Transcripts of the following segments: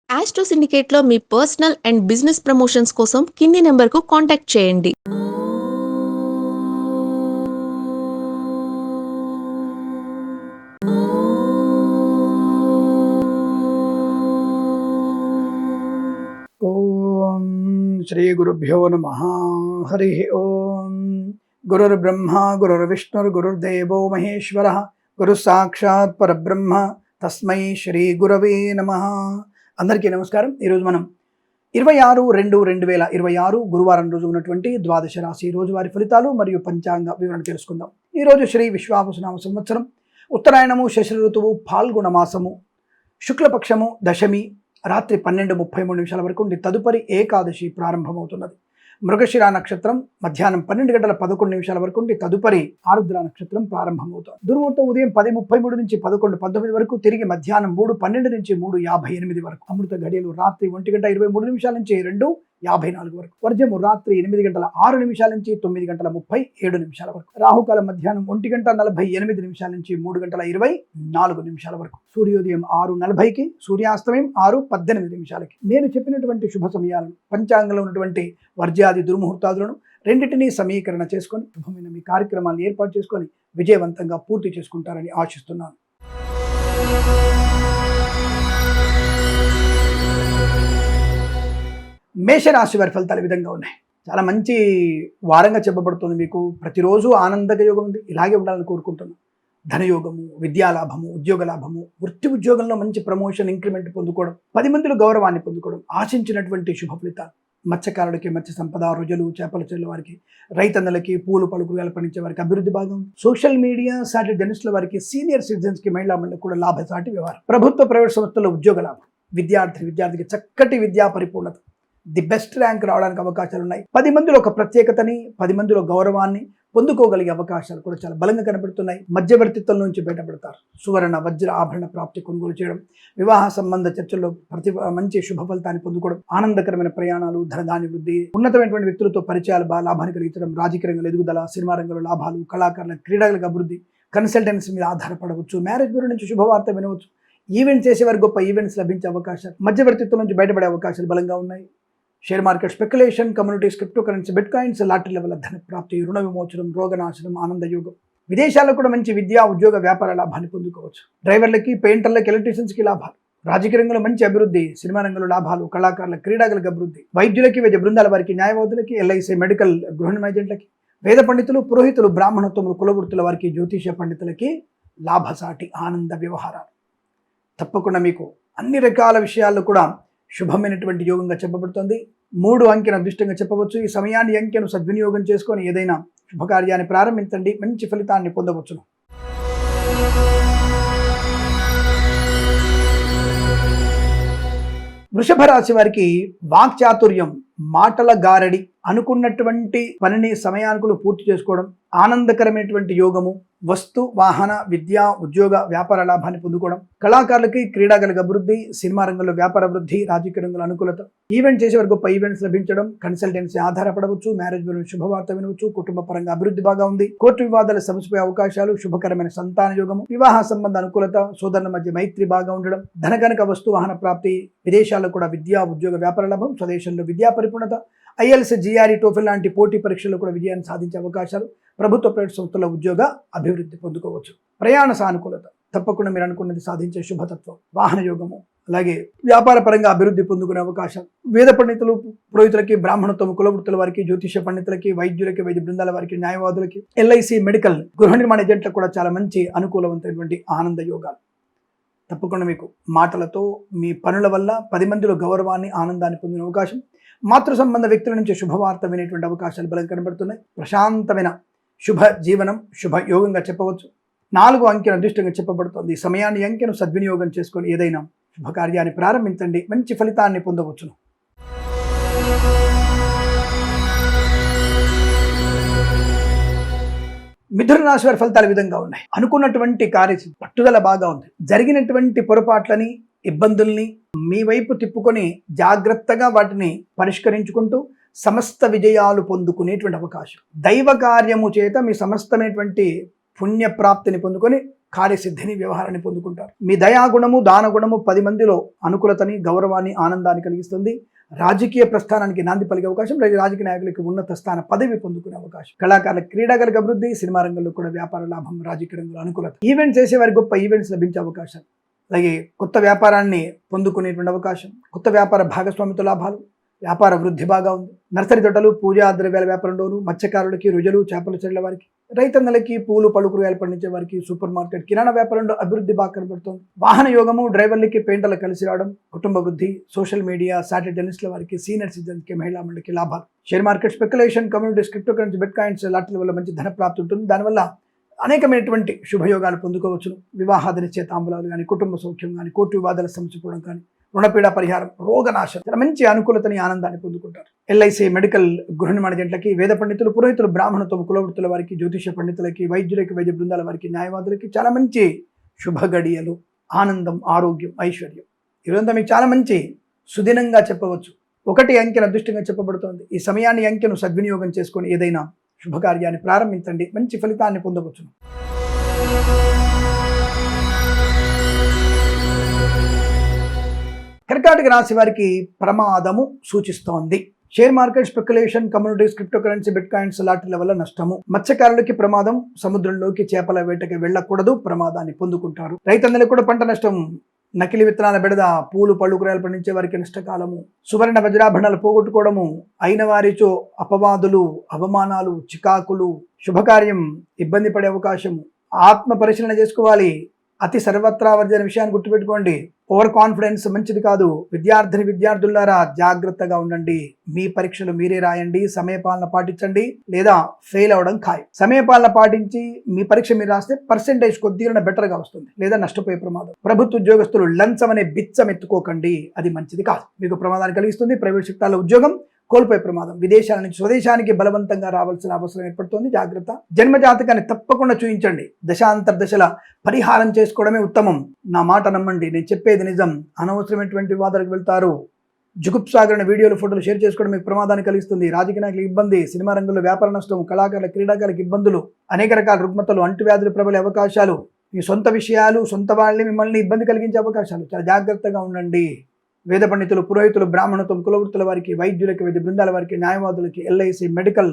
Astro సిండికేట్లో మీ personal and business promotions కోసం కింది నెంబర్కు కాంటాక్ట్ చేయండి. ఓం శ్రీ గురుభ్యో నమః. హరి ఓం. గురుర్బ్రహ్మ గురుర్విష్ణుర్ గురుర్దేవో మహేశ్వరః గురు సాక్షాత్ పరబ్రహ్మ తస్మై శ్రీ గురవే నమః. అందరికీ నమస్కారం. ఈరోజు మనం 26/2/2026 గురువారం రోజు ఉన్నటువంటి ద్వాదశ రాశి రోజువారి ఫలితాలు మరియు పంచాంగ వివరణ తెలుసుకుందాం. ఈరోజు శ్రీ విశ్వావసునామ సంవత్సరం, ఉత్తరాయణము, శశి ఋతువు, ఫాల్గుణ మాసము, శుక్లపక్షము, దశమి, రాత్రి 12:33 వరకు ఉండి తదుపరి ఏకాదశి ప్రారంభమవుతున్నది. మృగశిర నక్షత్రం మధ్యాహ్నం 12:11 వరకు ఉండి తదుపరి ఆరుద్ర నక్షత్రం ప్రారంభమవుతుంది. దుర్ముహూర్తం ఉదయం 10:33 నుంచి 11:19 వరకు, తిరిగి మధ్యాహ్నం 3:12 నుంచి 3:58 వరకు. అమృత ఘడియలు రాత్రి 1:23 నుంచి 2:54 వరకు. వర్జము రాత్రి 8:06 నుంచి 9:37 వరకు. రాహుకాలం మధ్యాహ్నం 1:48 నుంచి 3:24 వరకు. సూర్యోదయం 6:40కి, సూర్యాస్తమయం 6:18. నేను చెప్పినటువంటి శుభ సమయాలను, పంచాంగంలో ఉన్నటువంటి వర్జ్యాది దుర్ముహూర్తాదులను రెండింటినీ సమీకరణ చేసుకొని శుభమైన మీ కార్యక్రమాలను ఏర్పాటు చేసుకొని విజయవంతంగా పూర్తి చేసుకుంటారని ఆశిస్తున్నాను. మేషరాశి వారి ఫలితాలు ఈ విధంగా ఉన్నాయి. చాలా మంచి వారంగా చెప్పబడుతుంది. మీకు ప్రతిరోజు ఆనందక యోగం ఉంది. ఇలాగే ఉండాలని కోరుకుంటున్నాను. ధనయోగము, విద్యాలాభము, ఉద్యోగ లాభము, వృత్తి ఉద్యోగంలో మంచి ప్రమోషన్, ఇంక్రిమెంట్ పొందుకోవడం, 10 మందిలో గౌరవాన్ని పొందుకోవడం, ఆశించినటువంటి శుభ ఫలితాలు. మత్స్యకారులకి మత్స్య సంపద, రుజులు, చేపల చెల్లు వారికి, రైతన్నలకి, పూలు పలుకులు పండించే వారికి అభివృద్ధి భాగం, సోషల్ మీడియా సాటి జర్నలిస్టుల వారికి, సీనియర్ సిటిజన్స్కి, మహిళా మండలికి కూడా లాభసాటి వ్యవహారం. ప్రభుత్వ ప్రైవేట్ సంస్థల్లో ఉద్యోగ లాభం, విద్యార్థికి చక్కటి విద్యా పరిపూర్ణత, ది బెస్ట్ ర్యాంక్ రావడానికి అవకాశాలు ఉన్నాయి. 10 మందిలో ఒక ప్రత్యేకతని, 10 మందిలో గౌరవాన్ని పొందుకోగలిగే అవకాశాలు కూడా చాలా బలంగా కనబడుతున్నాయి. మధ్యవర్తిత్వం నుంచి బయటపడతారు. సువర్ణ వజ్ర ఆభరణ ప్రాప్తి కొనుగోలు చేయడం, వివాహ సంబంధ చర్చల్లో మంచి శుభ ఫలితాన్ని పొందుకోవడం, ఆనందకరమైన ప్రయాణాలు, ధనధాన్య వృద్ధి, ఉన్నతమైనటువంటి వ్యక్తులతో పరిచయాలు లాభాన్ని కలిగించడం, రాజకీయ రంగంలో ఎదుగుదల, సినిమా రంగంలో లాభాలు, కళాకారుల క్రీడలకు అభివృద్ధి, కన్సల్టెన్సీ మీద ఆధారపడవచ్చు, మ్యారేజ్ బ్యూరో నుంచి శుభవార్త వినవచ్చు, ఈవెంట్స్ చేసేవారు గొప్ప ఈవెంట్స్ లభించే అవకాశాలు, మధ్యవర్తిత్వం నుంచి బయటపడే అవకాశాలు బలంగా ఉన్నాయి. Share market speculation, communities, cryptocurrency, bit coins, lottery level ధన ప్రాప్తి, రుణ విమోచనం, రోగనాశనం, ఆనందయోగం. విదేశాల్లో కూడా మంచి విద్యా, ఉద్యోగ, వ్యాపార లాభాన్ని పొందుకోవచ్చు. డ్రైవర్లకి, పెయింటర్లకి, ఎలక్ట్రీషియన్స్కి లాభాలు, రాజకీయ రంగంలో మంచి అభివృద్ధి, సినిమా రంగంలో లాభాలు, కళాకారుల క్రీడాలకు అభివృద్ధి, వైద్యులకి, వైద్య బృందాల వారికి, న్యాయవాదులకి, ఎల్ఐసి, మెడికల్, గృహ ఏజెంట్లకి, వేద పండితులు, పురోహితులు, బ్రాహ్మణత్వములు, కులవృత్తుల వారికి, జ్యోతిష పండితులకి లాభసాటి ఆనంద వ్యవహారాలు. తప్పకుండా మీకు అన్ని రకాల విషయాల్లో కూడా శుభమైనటువంటి యోగంగా చెప్పబడుతుంది. 3 అంకెను అదృష్టంగా చెప్పవచ్చు. ఈ సమయాన్ని, అంకెను సద్వినియోగం చేసుకొని ఏదైనా శుభకార్యాన్ని ప్రారంభించండి, మంచి ఫలితాన్ని పొందవచ్చును. వృషభ రాశి వారికి వాక్చాతుర్యం, మాటల గారడి, అనుకున్నటువంటి పనిని సమయానుకులు పూర్తి చేసుకోవడం, ఆనందకరమైనటువంటి యోగము, వస్తు, వాహన, విద్య, ఉద్యోగ, వ్యాపార లాభాన్ని పొందుకోవడం, కళాకారులకి క్రీడాగలకు అభివృద్ధి, సినిమా రంగంలో వ్యాపార వృద్ధి, రాజకీయ రంగంలో అనుకూలత, ఈవెంట్ చేసేవారు గొప్ప ఈవెంట్స్ లభించడం, కన్సల్టెన్సీ ఆధారపడవచ్చు, మ్యారేజ్ బ్యూరో శుభవార్త వినవచ్చు, కుటుంబ పరంగా అభివృద్ధి బాగా ఉంది, కోర్టు వివాదాలు సమసిపోయే అవకాశాలు, శుభకరమైన సంతాన యోగము, వివాహ సంబంధ అనుకూలత, సోదరుల మధ్య మైత్రి బాగా ఉండడం, ధనగనక వస్తు వాహన ప్రాప్తి, విదేశాల్లో కూడా విద్యా, ఉద్యోగ, వ్యాపార లాభం, స్వదేశంలో విద్యా పరిపూర్ణత, ఐఎల్స్, జిఆర్ఈ, టోఫెల్ లాంటి పోటీ పరీక్షల్లో కూడా విజయాన్ని సాధించే అవకాశాలు, ప్రభుత్వ ప్రైవేట్ సంస్థల ఉద్యోగ అభివృద్ధి పొందుకోవచ్చు. ప్రయాణ సానుకూలత, తప్పకుండా మీరు అనుకున్నది సాధించే శుభతత్వం, వాహన యోగము, అలాగే వ్యాపార పరంగా అభివృద్ధి పొందుకునే అవకాశం, వేద పండితులు, పురోహితులకి, బ్రాహ్మణత్వం, కులవృత్తుల వారికి, జ్యోతిష పండితులకి, వైద్యులకి, వైద్య బృందాల వారికి, న్యాయవాదులకి, ఎల్ఐసి, మెడికల్, గృహ నిర్మాణ ఏజెంట్లకు కూడా చాలా మంచి అనుకూలవంతమైనటువంటి ఆనంద యోగాలు. తప్పకుండా మీకు మాటలతో, మీ పనుల వల్ల 10 మందిలో గౌరవాన్ని, ఆనందాన్ని పొందిన అవకాశం, మాతృ సంబంధ వ్యక్తుల నుంచి శుభవార్త వినేటువంటి అవకాశాలు బలంగా కనబడుతున్నాయి. ప్రశాంతమైన శుభ జీవనం, శుభ యోగంగా చెప్పవచ్చు. 4 అంకెను అదృష్టంగా చెప్పబడుతుంది. ఈ సమయాన్ని, అంకెను సద్వినియోగం చేసుకొని ఏదైనా శుభకార్యాన్ని ప్రారంభించండి, మంచి ఫలితాన్ని పొందవచ్చును. మిథున రాశి వారి ఫలితాలు ఈ విధంగా ఉన్నాయి. అనుకున్నటువంటి కార్యసిద్ధి, పట్టుదల బాగా ఉంది. జరిగినటువంటి పొరపాట్లని, ఇబ్బందుల్ని మీ వైపు తిప్పుకొని జాగ్రత్తగా వాటిని పరిష్కరించుకుంటూ సమస్త విజయాలు పొందుకునేటువంటి అవకాశం, దైవ కార్యము చేత మీ సమస్తమైనటువంటి పుణ్యప్రాప్తిని పొందుకొని కార్యసిద్ధిని, వ్యవహారాన్ని పొందుకుంటారు. మీ దయాగుణము, దానగుణము 10 మందిలో అనుకూలతని, గౌరవాన్ని, ఆనందాన్ని కలిగిస్తుంది. రాజకీయ ప్రస్థానానికి నాంది పలికే అవకాశం, రాజకీయ నాయకులకి ఉన్నత స్థాన పదవి పొందుకునే అవకాశం, కళాకారులకు, క్రీడాకారులకు అభివృద్ధి, సినిమా రంగంలో కూడా వ్యాపార లాభం, రాజకీయ రంగంలో అనుకూలత, ఈవెంట్స్ చేసే వారికి గొప్ప ఈవెంట్స్ లభించే అవకాశం, అలాగే కొత్త వ్యాపారాన్ని పొందుకునేటువంటి అవకాశం, కొత్త వ్యాపార భాగస్వామితో లాభాలు, వ్యాపార వృద్ధి బాగా ఉంది. నర్సరీ తోటలు, పూజా ద్రవ్యాల వ్యాపారంలోను, మత్స్యకారులకి, రొయ్యలు, చేపల చెరువుల వారికి, రైతన్నలకి, పూలు పళ్ళు కూరగాయలు పండించే వారికి, సూపర్ మార్కెట్, కిరాణా వ్యాపారంలో అభివృద్ధి బాగా కనబడుతోంది. వాహన యోగము, డ్రైవర్లకి, పెయింటర్లకు కలిసి రావడం, కుటుంబ వృద్ధి, సోషల్ మీడియా, సాటిలైట్ జర్నలిస్టుల వారికి, సీనియర్ సిటిజన్స్కి, మహిళా మండలికి లాభాలు. Share market, speculation, communities, cryptocurrency, bitcoins లాటరీల వల్ల మంచి ధన ప్రాప్తి ఉంటుంది. దానివల్ల అనేకమైనటువంటి శుభయోగాలు పొందుకోవచ్చును. వివాహాది నిశ్చయితాంబులాలు కానీ, కుటుంబ సౌఖ్యం కానీ, కోర్టు వివాదాల సమస్యపోవడం కానీ, రుణపీడ పరిహారం, రోగనాశం, చాలా మంచి అనుకూలతని, ఆనందాన్ని పొందుకుంటారు. ఎల్ఐసి, మెడికల్, గృహ నిర్మాణ జంటలకి, వేద పండితులు, పురోహితులు, బ్రాహ్మణత్వం, కులవృత్తుల వారికి, జ్యోతిష పండితులకి, వైద్యులకి, వైద్య బృందాల వారికి, న్యాయవాదులకి చాలా మంచి శుభ గడియలు, ఆనందం, ఆరోగ్యం, ఐశ్వర్యం. ఈరోజంతా మీకు చాలా మంచి సుదినంగా చెప్పవచ్చు. 1 అంకెను అదృష్టంగా చెప్పబడుతోంది. ఈ సమయాన్ని, అంకెను సద్వినియోగం చేసుకొని ఏదైనా శుభకార్యాన్ని ప్రారంభించండి, మంచి ఫలితాన్ని పొందవచ్చును. కర్కాటక రాశి వారికి ప్రమాదము సూచిస్తోంది. Share market, speculation, communities, cryptocurrency, bitcoins లాటరీల వల్ల నష్టము. మత్స్యకారులకి ప్రమాదం, సముద్రంలోకి చేపల వేటకి వెళ్ళకూడదు, ప్రమాదాన్ని పొందుకుంటారు. రైతన్నలకు కూడా పంట నష్టం, నకిలీ విత్తనాల బెడద, పూలు పళ్ళు కూరగాయలు పండించే వారికి నష్టకాలము, సువర్ణ వజ్రాభరణాలు పోగొట్టుకోవడము, అయిన వారిచో అపవాదులు, అవమానాలు, చికాకులు, శుభకార్యం ఇబ్బంది పడే అవకాశము. ఆత్మ పరిశీలన చేసుకోవాలి. అతి సర్వత్రా వర్జన విషయాన్ని గుర్తుపెట్టుకోండి. ఓవర్ కాన్ఫిడెన్స్ మంచిది కాదు. విద్యార్థులారా జాగ్రత్తగా ఉండండి. మీ పరీక్షలు మీరే రాయండి, సమయపాలన పాటించండి, లేదా ఫెయిల్ అవడం ఖాయం. సమయపాలన పాటించి మీ పరీక్ష మీరు రాస్తే పర్సెంటేజ్ కొద్దిగా బెటర్గా వస్తుంది, లేదా నష్టపోయే ప్రమాదం. ప్రభుత్వ ఉద్యోగస్తులు లంచం అనే బిచ్చం ఎత్తుకోకండి, అది మంచిది కాదు, మీకు ప్రమాదాన్ని కలిగిస్తుంది. ప్రైవేట్ సెక్టార్లో ఉద్యోగం కోల్పోయే ప్రమాదం. విదేశాల నుంచి స్వదేశానికి బలవంతంగా రావాల్సిన అవసరం ఏర్పడుతుంది, జాగ్రత్త. జన్మజాతకాన్ని తప్పకుండా చూయించండి. దశాంతర్దశల పరిహారం చేసుకోవడమే ఉత్తమం. నా మాట నమ్మండి, నేను చెప్పేది నిజం. అనవసరమైనటువంటి వివాదాలకు వెళ్తారు. జుగుప్సాగరణ వీడియోలు, ఫోటోలు షేర్ చేసుకోవడం మీకు ప్రమాదాన్ని కలిగిస్తుంది. రాజకీయ నాయకులకు ఇబ్బంది, సినిమా రంగంలో వ్యాపార నష్టం, కళాకారుల, క్రీడాకారులకు ఇబ్బందులు, అనేక రకాల రుగ్మతలు, అంటువ్యాధులు ప్రబలే అవకాశాలు, మీ సొంత విషయాలు, సొంత వాళ్ళని మిమ్మల్ని ఇబ్బంది కలిగించే అవకాశాలు. చాలా జాగ్రత్తగా ఉండండి. వేద పండితులు, పురోహితులు, బ్రాహ్మణత్వం, కులవృత్తుల వారికి, వైద్యులకి, వైద్య బృందాల వారికి, న్యాయవాదులకి, ఎల్ఐసి, మెడికల్,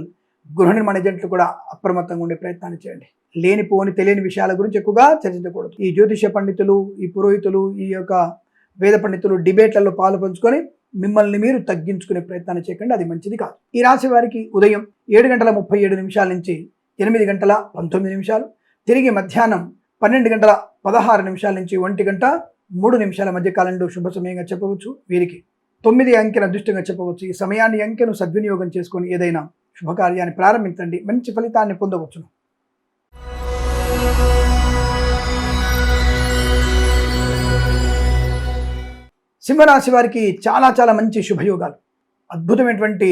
గృహ నిర్మాణ ఏజెంట్లు కూడా అప్రమత్తంగా ఉండే ప్రయత్నాన్ని చేయండి. లేనిపోని తెలియని విషయాల గురించి ఎక్కువగా చర్చించకూడదు. ఈ జ్యోతిష పండితులు, ఈ పురోహితులు, ఈ యొక్క వేద పండితులు డిబేట్లలో పాలు పంచుకొని మిమ్మల్ని మీరు తగ్గించుకునే ప్రయత్నాన్ని చేయకండి, అది మంచిది కాదు. ఈ రాశి వారికి ఉదయం 7:37 నుంచి 8:19, తిరిగి మధ్యాహ్నం 12:16 నుంచి 1:03 మధ్య కాలంలో శుభ సమయంగా చెప్పవచ్చు. వీరికి 9 అంకెను అదృష్టంగా చెప్పవచ్చు. ఈ సమయాన్ని, అంకెను సద్వినియోగం చేసుకొని ఏదైనా శుభకార్యాన్ని ప్రారంభించండి, మంచి ఫలితాన్ని పొందవచ్చును. సింహరాశి వారికి చాలా మంచి శుభయోగాలు, అద్భుతమైనటువంటి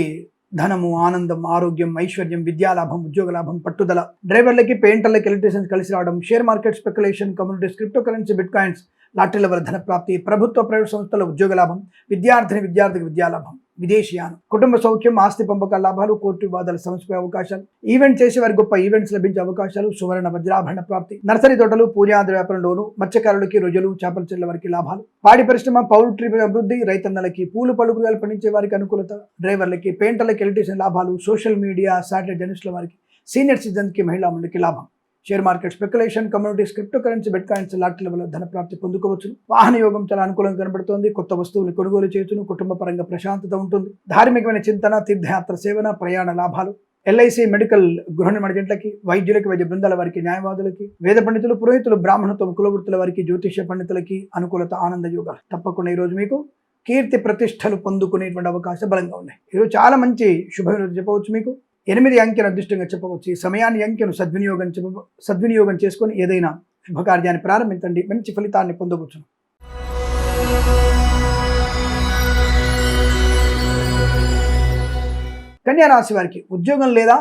ధనము, ఆనందం, ఆరోగ్యం, ఐశ్వర్యం, విద్యాలాభం, ఉద్యోగ లాభం, పట్టుదల, డ్రైవర్లకి, పెయింటర్లకి, ఎలక్ట్రీషియన్స్ కలిసి రావడం, share market, speculation, communities, cryptocurrency, bitcoins లాటరీల వల్ల ధన ప్రాప్తి, ప్రభుత్వ ప్రైవేట్ సంస్థల ఉద్యోగ లాభం, విద్యార్థికి విద్యాలాభం, విదేశీయానం, కుటుంబ సౌఖ్యం, ఆస్తి పంపకాల లాభాలు, కోర్టు వివాదాల సమస్య అవకాశాలు, ఈవెంట్ చేసే వారికి గొప్ప ఈవెంట్స్ లభించే అవకాశాలు, సువర్ణ వజ్రాభరణ ప్రాప్తి, నర్సరీ తోటలు, పూజాది వ్యాపారంలోను, మత్స్యకారులకి, రొయ్యలు, చేపల చెరువుల వారికి లాభాలు, పాడి పరిశ్రమ, పౌల్ట్రీ అభివృద్ధి, రైతన్నలకి, పూలు పళ్ళు కూరగాయలు పండించే వారికి అనుకూలత, డ్రైవర్లకి, పెయింటర్లకి, ఎలక్ట్రీషియన్ లాభాలు, సోషల్ మీడియా, సాటిలైట్ జర్నలిస్టుల వారికి, సీనియర్ సిటిజన్స్కి, మహిళా మండలికి లాభం. Share market, speculation, communities, cryptocurrency, bitcoins లాటరీల వల్ల ధన ప్రాప్తి పొందుకోవచ్చు. వాహన యోగం చాలా అనుకూలంగా కనబడుతోంది. కొత్త వస్తువులు కొనుగోలు చేయొచ్చును. కుటుంబ పరంగా ప్రశాంతత ఉంటుంది. ధార్మికమైన చింతన, తీర్థయాత్ర సేవన, ప్రయాణ లాభాలు, ఎల్ఐసి, మెడికల్, గృహ నిర్మాణ జంటలకి, వైద్యులకి, వైద్య బృందాల వారికి, న్యాయవాదులకి, వేద పండితులు, పురోహితులు, బ్రాహ్మణత్వం, కులవృత్తుల వారికి, జ్యోతిష పండితులకి అనుకూలత, ఆనంద యోగాలు. తప్పకుండా ఈరోజు మీకు కీర్తి ప్రతిష్టలు పొందుకునేటువంటి అవకాశం బలంగా ఉన్నాయి. ఈరోజు చాలా మంచి శుభ చెప్పవచ్చు. మీకు 8 అంకెను అదృష్టంగా చెప్పవచ్చు. ఈ సమయాన్ని, అంకెను సద్వినియోగం చేసుకొని ఏదైనా శుభకార్యాన్ని ప్రారంభించండి, మంచి ఫలితాన్ని పొందవచ్చు. కన్యా రాశి వారికి ఉద్యోగం లేదా,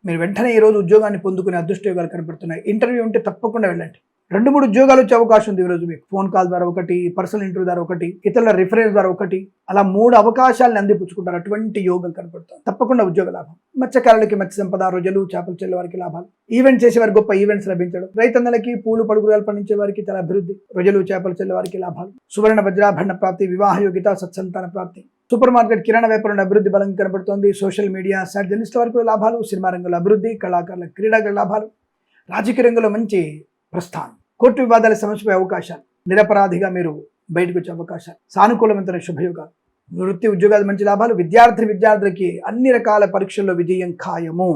మీరు వెంటనే ఈరోజు ఉద్యోగాన్ని పొందుకునే అదృష్ట యోగాలు కనబడుతున్నాయి. ఇంటర్వ్యూ ఉంటే తప్పకుండా వెళ్ళండి. 2-3 ఉద్యోగాలు వచ్చే అవకాశం ఉంది ఈరోజు మీకు. ఫోన్ కాల్ ద్వారా ఒకటి, పర్సనల్ ఇంటర్వ్యూ ద్వారా ఒకటి, ఇతరుల రిఫరెన్స్ ద్వారా ఒకటి, అలా 3 అవకాశాలను అందిపుచ్చుకుంటారు. అటువంటి యోగం కనపడుతుంది. తప్పకుండా ఉద్యోగ లాభం. మత్స్యకారులకి మత్స్య సంపద, రొయ్యలు చేపలు చెల్లె వారికి లాభాలు. ఈవెంట్ చేసే వారికి గొప్ప ఈవెంట్స్ లభించడం. రైతన్నలకి పూలు పడుగురాలు పండించే వారికి చాలా అభివృద్ధి. రొయ్యలు చేపలు చెల్లె వారికి లాభాలు. సువర్ణ వజ్రాభరణ ప్రాప్తి, వివాహ యోగ్యత, సత్సంతాన ప్రాప్తి. సూపర్ మార్కెట్ కిరాణా వ్యాపారంలో అభివృద్ధి బలంగా కనబడుతోంది. సోషల్ మీడియా సాట్ జర్నలిస్టుల వరకు లాభాలు. సినిమా రంగంలో అభివృద్ధి. కళాకారుల క్రీడాకారుల లాభాలు. రాజకీయ రంగంలో మంచి ప్రస్థానం. కోర్టు వివాదాల సమస్యపై అవకాశాలు. నిరపరాధిగా మీరు బయటకు వచ్చే అవకాశాలు. సానుకూలవంతమైన శుభయోగాలు. వృత్తి ఉద్యోగాలు మంచి లాభాలు. విద్యార్థులకి అన్ని రకాల పరీక్షల్లో విజయం ఖాయము.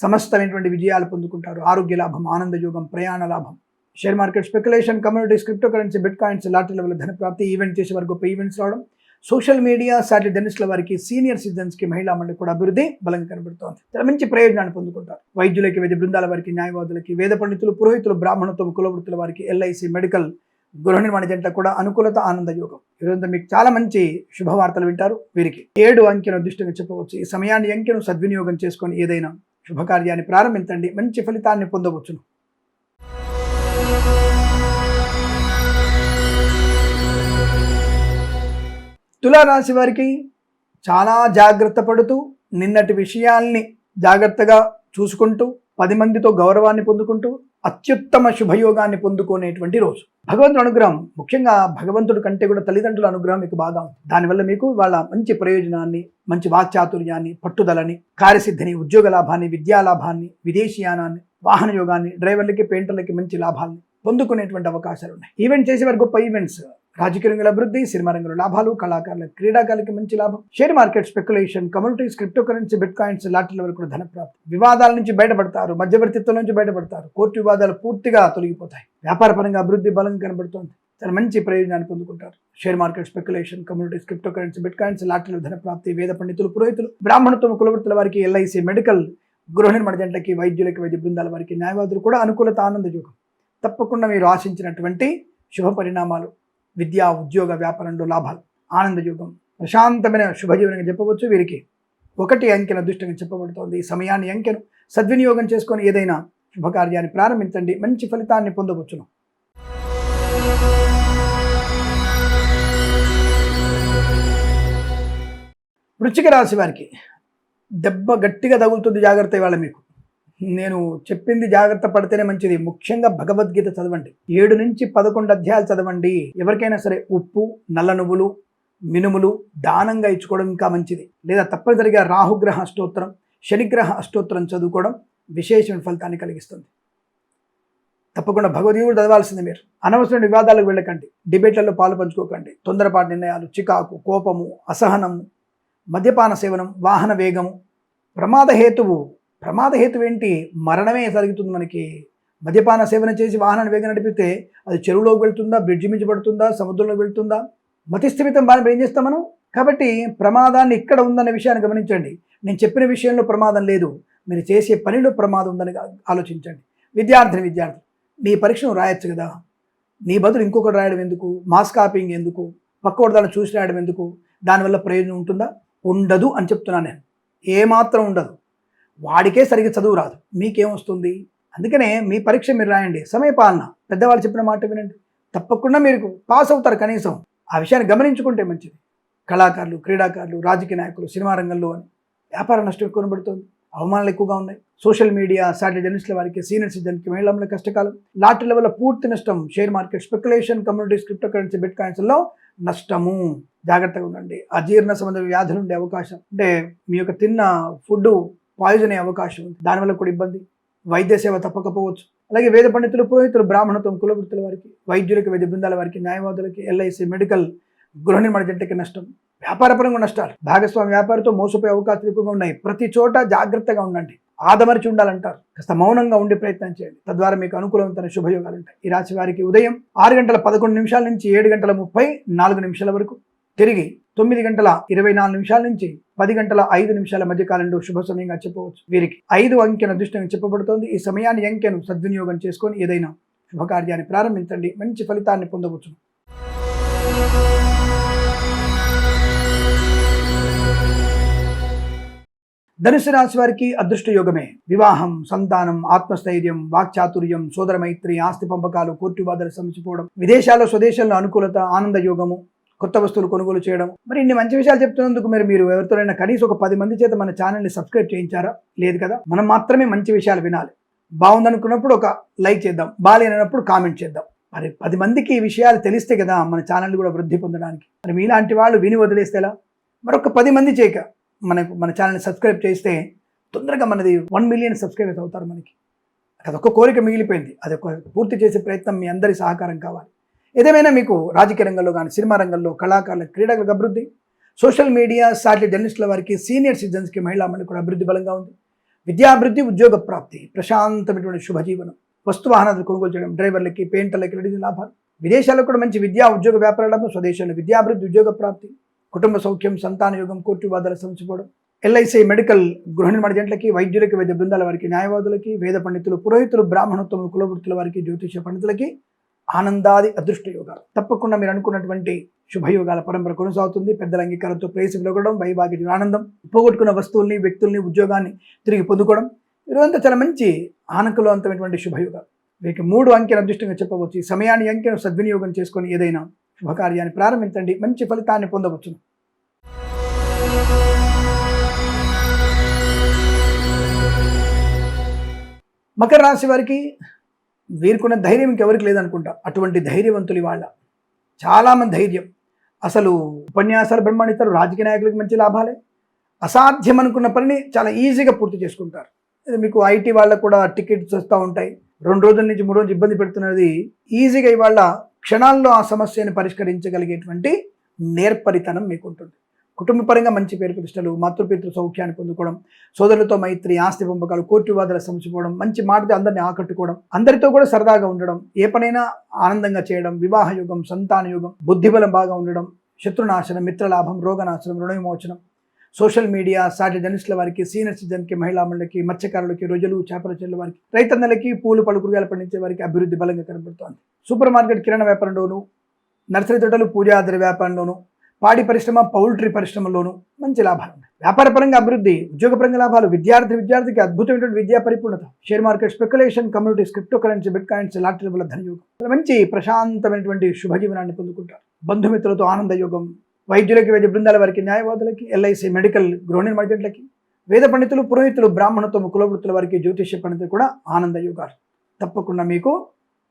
సమస్తమైనటువంటి విజయాలు పొందుకుంటారు. ఆరోగ్య లాభం, ఆనంద యోగం, ప్రయాణ లాభం. Share market speculation, communities, cryptocurrency, bit coins, lottery level ధన ప్రాప్తి. ఈవెంట్ చేసే వారికి గొప్ప ఈవెంట్స్ రావడం. సోషల్ మీడియా సాటిలైట్ జర్నలిస్టుల వారికి, సీనియర్ సిటిజన్స్కి, మహిళా మండలి కూడా అభివృద్ధి బలంగా కనబడుతోంది. చాలా మంచి ప్రయోజనాన్ని పొందుకుంటారు. వైద్యులకి, వైద్య బృందాల వారికి, న్యాయవాదులకి, వేద పండితులు, పురోహితులు, బ్రాహ్మణత్వం, కులవృత్తుల వారికి, ఎల్ఐసి, మెడికల్, గృహ నిర్మాణ జంట కూడా అనుకూలత, ఆనంద యోగం. ఈరోజు మీకు చాలా మంచి శుభవార్తలు వింటారు. వీరికి 7 అంకెను అదృష్టంగా చెప్పవచ్చు. ఈ సమయాన్ని అంకెను సద్వినియోగం చేసుకొని ఏదైనా శుభకార్యాన్ని ప్రారంభించండి. మంచి ఫలితాన్ని పొందవచ్చును. తులారాశి వారికి చాలా జాగ్రత్త పడుతూ, నిన్నటి విషయాల్ని జాగ్రత్తగా చూసుకుంటూ, 10 మందితో గౌరవాన్ని పొందుకుంటూ, అత్యుత్తమ శుభయోగాన్ని పొందుకునేటువంటి రోజు. భగవంతుడు అనుగ్రహం, ముఖ్యంగా భగవంతుడి కంటే కూడా తల్లిదండ్రుల అనుగ్రహం మీకు బాగా ఉంది. దానివల్ల మీకు వాళ్ళ మంచి ప్రయోజనాన్ని, మంచి వాక్చాతుర్యాన్ని, పట్టుదలని, కార్యసిద్ధిని, ఉద్యోగ లాభాన్ని, విద్యా లాభాన్ని, విదేశీయానాన్ని, వాహన యోగాన్ని, డ్రైవర్లకి, పెయింటర్లకి మంచి లాభాన్ని పొందుకునేటువంటి అవకాశాలు ఉన్నాయి. ఈవెంట్ చేసేవారు గొప్ప ఈవెంట్స్. రాజకీయ రంగంలో అభివృద్ధి. సినిమా రంగంలో లాభాలు. కళాకారుల క్రీడాకారులకి మంచి లాభం. Share market speculation, communities, cryptocurrency, bit coins, lottery level కూడా ధన ప్రాప్తి. వివాదాల నుంచి బయటపడతారు. మధ్యవర్తిత్వం నుంచి బయటపడతారు. కోర్టు వివాదాలు పూర్తిగా తొలగిపోతాయి. వ్యాపార పరంగా అభివృద్ధి బలంగా కనబడుతోంది. చాలా మంచి ప్రయోజనాన్ని పొందుకుంటారు. Share market speculation, communities, cryptocurrency, bit coins, lottery level ధన ప్రాప్తి. వేద పండితులు, పురోహితులు, బ్రాహ్మణత్వం, కులవృత్తుల వారికి, ఎల్ఐసి, మెడికల్, గృహ నిర్మాణ జంటకి, వైద్యులకి, వైద్య బృందాల వారికి, న్యాయవాదులు కూడా అనుకూలత, ఆనంద యోగం. తప్పకుండా మీరు ఆశించినటువంటి శుభ పరిణామాలు. విద్యా, ఉద్యోగ, వ్యాపారంలో లాభాలు, ఆనంద యోగం, ప్రశాంతమైన శుభజీవనంగా చెప్పవచ్చు. వీరికి 1 అంకెను అదృష్టంగా చెప్పబడుతోంది. ఈ సమయాన్ని అంకెను సద్వినియోగం చేసుకొని ఏదైనా శుభకార్యాన్ని ప్రారంభించండి. మంచి ఫలితాన్ని పొందవచ్చును. వృశ్చిక రాశి వారికి దెబ్బ గట్టిగా తగులుతుంది. జాగ్రత్త. ఇవాళ మీకు నేను చెప్పింది జాగ్రత్త పడితేనే మంచిది. ముఖ్యంగా భగవద్గీత చదవండి. 7 నుంచి 11 అధ్యాయాలు చదవండి. ఎవరికైనా సరే ఉప్పు, నల్ల నువ్వులు, మినుములు దానంగా ఇచ్చుకోవడం ఇంకా మంచిది. లేదా తప్పనిసరిగా రాహుగ్రహ అష్టోత్తరం, శనిగ్రహ అష్టోత్తరం చదువుకోవడం విశేషమైన ఫలితాన్ని కలిగిస్తుంది. తప్పకుండా భగవద్గీత చదవాల్సింది. మీరు అనవసరమైన వివాదాలకు వెళ్ళకండి. డిబేట్లలో పాలు పంచుకోకండి. తొందరపాటు నిర్ణయాలు, చికాకు, కోపము, అసహనము, మద్యపాన సేవనం, వాహన వేగము, ప్రమాద హేతువు ఏంటి? మరణమే జరుగుతుంది మనకి. మద్యపాన సేవన చేసి వాహనాన్ని వేగం నడిపితే అది చెరువులోకి వెళ్తుందా, బ్రిడ్జి మించి పడుతుందా, సముద్రంలోకి వెళ్తుందా? మతిస్థిమితం బాగా ఏం చేస్తాం మనం? కాబట్టి ప్రమాదాన్ని ఇక్కడ ఉందనే విషయాన్ని గమనించండి. నేను చెప్పిన విషయంలో ప్రమాదం లేదు, మీరు చేసే పనిలో ప్రమాదం ఉందని ఆలోచించండి. విద్యార్థి నీ పరీక్షను రాయొచ్చు కదా. నీ బదులు ఇంకొకటి రాయడం ఎందుకు? మాస్ కాపింగ్ ఎందుకు? పక్కోటి దాన్ని చూసి రాయడం ఎందుకు? దానివల్ల ప్రయోజనం ఉంటుందా? ఉండదు అని చెప్తున్నాను నేను. ఏమాత్రం ఉండదు. వాడికే సరిగ్గా చదువు రాదు, మీకేమొస్తుంది? అందుకనే మీ పరీక్ష మీరు రాయండి. సమయపాలన, పెద్దవాళ్ళు చెప్పిన మాట వినండి. తప్పకుండా మీరు పాస్ అవుతారు. కనీసం ఆ విషయాన్ని గమనించుకుంటే మంచిది. కళాకారులు, క్రీడాకారులు, రాజకీయ నాయకులు, సినిమా రంగంలో అని వ్యాపార నష్టం ఎక్కువ కనబడుతుంది. అవమానాలు ఎక్కువగా ఉన్నాయి. సోషల్ మీడియా సాటిలైట్ జర్నలిస్టుల వారికి, సీనియర్ సిటిజన్కి, మహిళల కష్టకాలం. లాటరీ లెవెల్ పూర్తి నష్టం. Share market speculation, communities, cryptocurrency, బిట్ కాయిన్స్లో నష్టము. జాగ్రత్తగా ఉండండి. అజీర్ణ సంబంధ వ్యాధులు ఉండే అవకాశం, అంటే మీ యొక్క తిన్న ఫుడ్ పాయిజన్ అయ్యే అవకాశం ఉంది. దానివల్ల కూడా ఇబ్బంది. వైద్య సేవ తప్పకపోవచ్చు. అలాగే వేద పండితులు, పురోహితులు, బ్రాహ్మణత్వం, కులవృత్తుల వారికి, వైద్యులకి, వైద్య బృందాల వారికి, న్యాయవాదులకి, ఎల్ఐసి, మెడికల్, గృహ నిర్మాణ జంటకి నష్టం. వ్యాపారపరంగా నష్టాలు. భాగస్వామి వ్యాపారంతో మోసపోయే అవకాశాలు ఎక్కువగా ఉన్నాయి. ప్రతి చోట జాగ్రత్తగా ఉండండి. ఆదమరిచి ఉండాలంటారు. కాస్త మౌనంగా ఉండే ప్రయత్నం చేయండి. తద్వారా మీకు అనుకూలమైన శుభయోగాలు ఉంటాయి. ఈ రాశి వారికి ఉదయం 6:11 నుంచి 7:34 వరకు, తిరిగి 9:24 నుంచి 10:05 మధ్య కాలంలో శుభ సమయంగా చెప్పవచ్చు. వీరికి 5 అంకెను అదృష్టంగా చెప్పబడుతోంది. ఈ సమయాన్ని అంకెను సద్వినియోగం చేసుకొని ఏదైనా శుభకార్యాన్ని ప్రారంభించండి. మంచి ఫలితాన్ని పొందవచ్చు. ధనుసు రాశి వారికి అదృష్ట యోగమే. వివాహం, సంతానం, ఆత్మస్థైర్యం, వాక్చాతుర్యం, సోదర మైత్రి, ఆస్తి పంపకాలు, కోర్టు వాదనలు సమసిపోవడం, విదేశాల్లో స్వదేశాల్లో అనుకూలత, ఆనంద యోగము, కొత్త వస్తువులు కొనుగోలు చేయడం. మరి ఇన్ని మంచి విషయాలు చెప్తున్నందుకు మీరు ఎవరితోనైనా కనీసం ఒక 10 మంది చేత మన ఛానల్ని సబ్స్క్రైబ్ చేయించారా? లేదు కదా. మనం మాత్రమే మంచి విషయాలు వినాలి. బాగుందనుకున్నప్పుడు ఒక లైక్ చేద్దాం, బాగాలేనప్పుడు కామెంట్ చేద్దాం. మరి 10 మందికి ఈ విషయాలు తెలిస్తే కదా మన ఛానల్ కూడా వృద్ధి పొందడానికి. మరి మీలాంటి వాళ్ళు విని వదిలేస్తే ఎలా? మరొక 10 మంది చేయక మన ఛానల్ని సబ్స్క్రైబ్ చేస్తే తొందరగా మనది 1 మిలియన్ సబ్స్క్రైబర్స్ అవుతారు. మనకి అదొక కోరిక మిగిలిపోయింది. అదొక పూర్తి చేసే ప్రయత్నం మీ అందరి సహకారం కావాలి. ఏదేమైనా మీకు రాజకీయ రంగంలో కానీ, సినిమా రంగంలో, కళాకారుల, క్రీడలకు అభివృద్ధి, సోషల్ మీడియా, సాటిలైట్ జర్నలిస్టుల వారికి, సీనియర్ సిటిజన్స్కి, మహిళా మండలి కూడా అభివృద్ధి బలంగా ఉంది. విద్యాభివృద్ధి, ఉద్యోగ ప్రాప్తి, ప్రశాంతమైనటువంటి శుభజీవనం, వస్తు వాహనాలు కొనుగోలు చేయడం, డ్రైవర్లకి, పెయింటర్లకి రెడీ లాభాలు, విదేశాల్లో కూడా మంచి విద్యా ఉద్యోగ వ్యాపార లాభం, స్వదేశంలో విద్యాభివృద్ధి, ఉద్యోగ ప్రాప్తి, కుటుంబ సౌఖ్యం, సంతాన యోగం, కోర్టు వాదాలు సమసిపోవడం, ఎల్ఐసి, మెడికల్, గృహ నిర్మాణ జంటలకి, వైద్యులకి, వైద్య బృందాల వారికి, న్యాయవాదులకి, వేద పండితులు, పురోహితులు, బ్రాహ్మణోత్తములు, కులవృత్తుల వారికి, జ్యోతిష పండితులకి ఆనందాది అదృష్ట యోగాలు. తప్పకుండా మీరు అనుకున్నటువంటి శుభయోగాల పరంపర కొనసాగుతుంది. పెద్దల అంగీకారంతో ప్రేసి వెలగడం, వైభాగ్య ఆనందం, పోగొట్టుకున్న వస్తువుల్ని, వ్యక్తుల్ని, ఉద్యోగాన్ని తిరిగి పొందుకోవడం, ఇదంతా చాలా మంచి ఆనందవంతమైనటువంటి శుభయోగాలు. వీరికి 3 అంకెను అదృష్టంగా చెప్పవచ్చు. ఈ సమయాన్ని, అంకెను సద్వినియోగం చేసుకొని ఏదైనా శుభకార్యాన్ని ప్రారంభించండి, మంచి ఫలితాన్ని పొందవచ్చు. మకర రాశి వారికి వీరుకున్న ధైర్యం ఇంకెవరికి లేదనుకుంటా. అటువంటి ధైర్యవంతులు వాళ్ళ చాలామంది ధైర్యం. అసలు ఉపన్యాసాలు బ్రహ్మాండిస్తారు, రాజకీయ నాయకులకు మంచి లాభాలే. అసాధ్యం అనుకున్న పనిని చాలా ఈజీగా పూర్తి చేసుకుంటారు. మీకు ఐటీ వాళ్ళకు కూడా టికెట్స్ వస్తూ ఉంటాయి. 2 రోజుల నుంచి 3 రోజులు ఇబ్బంది పెడుతున్నది ఈజీగా ఇవాళ క్షణాల్లో ఆ సమస్యను పరిష్కరించగలిగేటువంటి నేర్పరితనం మీకు ఉంటుంది. కుటుంబ పరంగా మంచి పేరు ప్రతిష్టలు, మాతృపితృ సౌఖ్యాన్ని పొందుకోవడం, సోదరులతో మైత్రి, ఆస్తి పంపకాలు, కోర్టు వాదాలు సమసిపోవడం, మంచి మాటతో అందరినీ ఆకట్టుకోవడం, అందరితో కూడా సరదాగా ఉండడం, ఏ పనైనా ఆనందంగా చేయడం, వివాహ యోగం, సంతాన యోగం, బుద్ధిబలం బాగా ఉండడం, శత్రునాశనం, మిత్రలాభం, రోగనాశనం, రుణ విమోచనం, సోషల్ మీడియా, సాటి జర్నలిస్టుల వారికి, సీనియర్ సిటిజన్కి, మహిళా మండలికి, మత్స్యకారులకి, రొయ్యలు, చేపల చెల్ల వారికి, రైతన్నలకి, పూలు పళ్ళు కూరగాయలు పండించే వారికి అభివృద్ధి బలంగా కనబడుతోంది. సూపర్ మార్కెట్, కిరాణా వ్యాపారంలోను, నర్సరీ తోటలు, పూజాద్ర వ్యాపారంలోను, పాడి పరిశ్రమ, పౌల్ట్రీ పరిశ్రమలోనూ మంచి లాభాలు ఉన్నాయి. వ్యాపారపరంగా అభివృద్ధి, ఉద్యోగపరంగా లాభాలు, విద్యార్థికి అద్భుతమైనటువంటి విద్యా పరిపూర్ణత, share market, speculation, communities, cryptocurrency, bit coins, lottery వల్ల ధనయోగం, మంచి ప్రశాంతమైనటువంటి శుభజీవనాన్ని పొందుకుంటారు. బంధుమిత్రులతో ఆనంద యోగం, వైద్యులకి, వైద్య బృందాల వారికి, న్యాయవాదులకి, ఎల్ఐసి, మెడికల్, గృహ నిర్మాణ జంటలకి, వేద పండితులు, పురోహితులు, బ్రాహ్మణత్వము, కులవృత్తుల వారికి, జ్యోతిష్య పండితులు కూడా ఆనంద యోగాలు. తప్పకుండా మీకు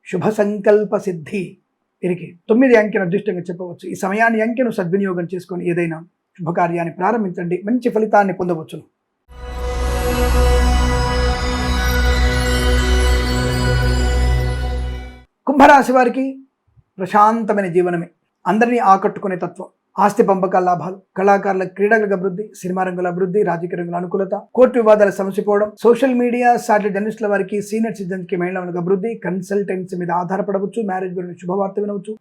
శుభ సంకల్ప సిద్ధి. వీరికి 9 అంకెను అదృష్టంగా చెప్పవచ్చు. ఈ సమయాన్ని, అంకెను సద్వినియోగం చేసుకొని ఏదైనా శుభకార్యాన్ని ప్రారంభించండి, మంచి ఫలితాన్ని పొందవచ్చును. కుంభరాశి వారికి ప్రశాంతమైన జీవనమే, అందరినీ ఆకట్టుకునే తత్వం, ఆస్తి పంపకాల లాభాలు, కళాకారుల, క్రీడలకు అభివృద్ధి, సినిమా రంగుల అభివృద్ధి, రాజకీయ రంగుల అనుకూలత, కోర్టు వివాదాలు సమసిపోవడం, సోషల్ మీడియా, సాటిలైట్ జర్నలిస్టుల వారికి, సీనియర్ సిటిజన్స్కి, మహిళలకు అభివృద్ధి, కన్సల్టెన్సీ మీద ఆధారపడవచ్చు, మ్యారేజ్ గురించి శుభవార్త వినవచ్చు,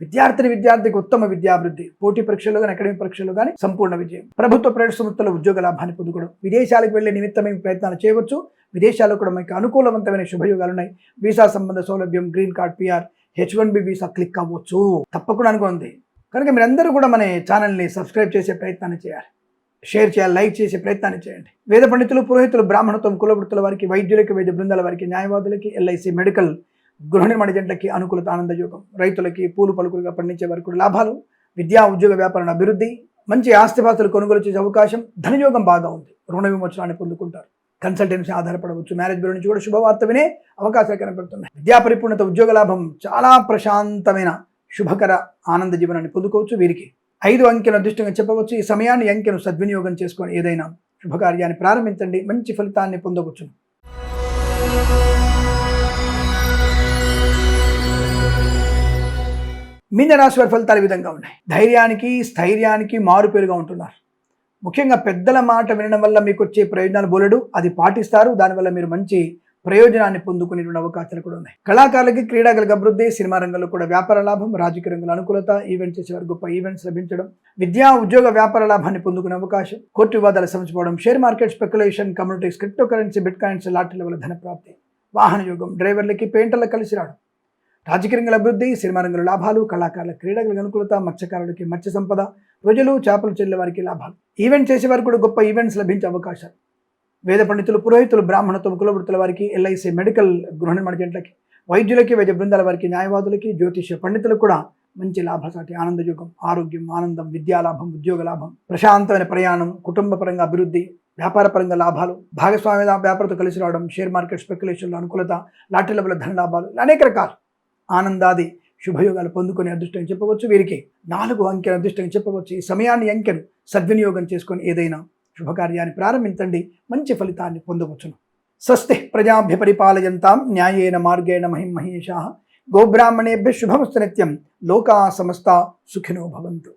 విద్యార్థికి ఉత్తమ విద్యాభివృద్ధి, పోటీ పరీక్షల్లో కానీ, అకాడమిక్ పరీక్షల్లో కానీ సంపూర్ణ విజయం, ప్రభుత్వ ప్రైవేట్ సంస్థల ఉద్యోగ లాభాన్ని పొందుకోవడం, విదేశాలకు వెళ్లే నిమిత్తమైన ప్రయత్నాలు చేయవచ్చు. విదేశాల్లో కూడా మీకు అనుకూలవంతమైన శుభయోగాలు ఉన్నాయి. వీసా సంబంధ సౌలభ్యం, green card, PR, H1B visa click అవ్వచ్చు. తప్పకుండా అనుకోండి. కనుక మీరందరూ కూడా మన ఛానల్ని సబ్స్క్రైబ్ చేసే ప్రయత్నాన్ని చేయాలి, షేర్ చేయాలి, లైక్ చేసే ప్రయత్నాన్ని చేయండి. వేద పండితులు, పురోహితులు, బ్రాహ్మణత్వం, కులవృత్తుల వారికి, వైద్యులకి, వైద్య బృందాల వారికి, న్యాయవాదులకి, ఎల్ఐసి, మెడికల్, గృహ నిర్మాణ జంటలకి అనుకూలత, ఆనంద యోగం, రైతులకి, పూలు పలుకులుగా పండించే వారికి కూడా లాభాలు, విద్యా ఉద్యోగ వ్యాపారం అభివృద్ధి, మంచి ఆస్తిపాస్తులు కొనుగోలు చేసే అవకాశం, ధనయోగం బాగా ఉంది, రుణ విమోచనాన్ని పొందుకుంటారు, కన్సల్టెన్సీ ఆధారపడవచ్చు, మ్యారేజ్ బ్యూరో నుంచి కూడా శుభవార్త వినే అవకాశాలు కనబడుతున్నాయి. విద్యా పరిపూర్ణత, ఉద్యోగ లాభం, చాలా ప్రశాంతమైన శుభకర ఆనంద జీవనాన్ని పొందుకోవచ్చు. వీరికి 5 అంకెను అదృష్టంగా చెప్పవచ్చు. ఈ సమయాన్ని, అంకెను సద్వినియోగం చేసుకొని ఏదైనా శుభకార్యాన్ని ప్రారంభించండి, మంచి ఫలితాన్ని పొందవచ్చు. మీన రాశి వారి ఫలితాలు ఈ విధంగా ఉన్నాయి. ధైర్యానికి, స్థైర్యానికి మారుపేరుగా ఉంటున్నారు. ముఖ్యంగా పెద్దల మాట వినడం వల్ల మీకు వచ్చే ప్రయోజనాలు బోలెడు, అది పాటిస్తారు. దానివల్ల మీరు మంచి ప్రయోజనాన్ని పొందుకునేటువంటి అవకాశాలు కూడా ఉన్నాయి. కళాకారులకి, క్రీడాకులకు అభివృద్ధి, సినిమా రంగంలో కూడా వ్యాపార లాభం, రాజకీయ రంగంలో అనుకూలత, ఈవెంట్స్ చేసేవారు గొప్ప ఈవెంట్స్ లభించడం, విద్యా ఉద్యోగ వ్యాపార లాభాన్ని పొందుకునే అవకాశం, కోర్టు వివాదాలు సమసిపోవడం, share market, speculation, communities, cryptocurrency, bitcoins, లాటరీల వల్ల ధన ప్రాప్తి, వాహన యోగం, డ్రైవర్లకి, పెయింటర్లకు కలిసి రావడం, రాజకీయ రంగంలో అభివృద్ధి, సినిమా రంగంలో లాభాలు, కళాకారుల, క్రీడలకు అనుకూలత, మత్స్యకారులకి మత్స్య సంపద, రొయ్యలు, చేపలు చెల్లె వారికి లాభాలు, ఈవెంట్ చేసే వారికి కూడా గొప్ప ఈవెంట్స్ లభించే అవకాశాలు, వేద పండితులు, పురోహితులు, బ్రాహ్మణత్వం, కులవృత్తుల వారికి, ఎల్ఐసి, మెడికల్, గృహ నిర్మాణ జంటలకి, వైద్యులకి, వైద్య బృందాల వారికి, న్యాయవాదులకి, జ్యోతిష్య పండితులకు కూడా మంచి లాభసాటి ఆనందయుగం. ఆరోగ్యం, ఆనందం, విద్యాలాభం, ఉద్యోగ లాభం, ప్రశాంతమైన ప్రయాణం, కుటుంబ పరంగా అభివృద్ధి, వ్యాపార పరంగా లాభాలు, భాగస్వామ్య వ్యాపారతో కలిసి రావడం, షేర్ మార్కెట్ స్పెక్యులేషన్లో అనుకూలత, లాటరీల వల్ల ధన లాభాలు, ఇలా అనేక రకాల ఆనందాది శుభయోగాలు పొందుకునే అదృష్టం చెప్పవచ్చు. వీరికి 4 అంకెల అదృష్టం చెప్పవచ్చు. ఈ సమయాన్ని, అంకెను సద్వినియోగం చేసుకొని ఏదైనా శుభకార్యాన్ని ప్రారంభించండి, మంచి ఫలితాన్ని పొందవచ్చును. స్వస్తి ప్రజాభ్య పరిపాలయంతాం న్యాయేన మార్గేణ మహిం మహేషాః. గోబ్రాహ్మణేభ్య శుభమస్తు నిత్యం. లోకా సమస్తా సుఖినో భవంతు.